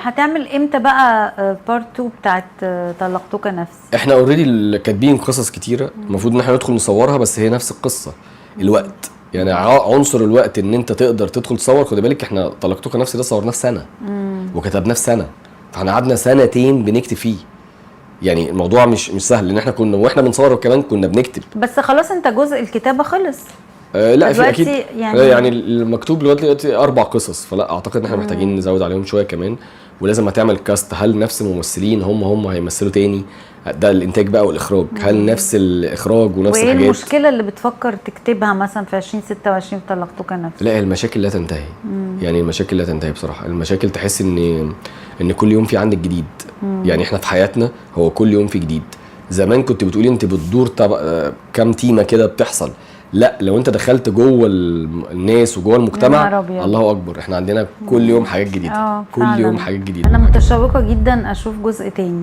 هتعمل امتى بقى بارت 2 بتاعت طلقتك نفسي؟ احنا اوريدي كاتبين قصص كتيره المفروض ان احنا ندخل نصورها، بس هي نفس القصه. الوقت يعني عنصر الوقت ان انت تقدر تدخل تصور. خد بالك احنا طلقتك نفسي ده صورناه في سنه وكتبناه في سنه، فاحنا قعدنا سنتين بنكتب فيه. يعني الموضوع مش سهل، لان احنا كنا واحنا بنصور كمان كنا بنكتب. بس خلاص انت جزء الكتابه خلص. لا في اكيد يعني المكتوب دلوقتي 4 قصص، فلا اعتقد ان احنا محتاجين نزود عليهم شويه كمان. ولازم هتعمل كاست، هل نفس الممثلين هم هيمثلوا تاني؟ ده الانتاج بقى والاخراج، هل نفس الاخراج ونفس وايه الحاجات؟ المشكله اللي بتفكر تكتبها مثلا في 2026 في طلقتك نفسي؟ لا المشاكل لا تنتهي. يعني المشاكل لا تنتهي بصراحه. المشاكل تحس ان كل يوم في عندك جديد. يعني احنا في حياتنا هو كل يوم في جديد. زمان كنت بتقولي انت بتدور كام تيمه كده بتحصل. لا لو انت دخلت جوه الناس وجوه المجتمع الله اكبر، احنا عندنا كل يوم حاجات جديده. كل يوم حاجات جديده. انا متشوقه جدا اشوف جزء تاني.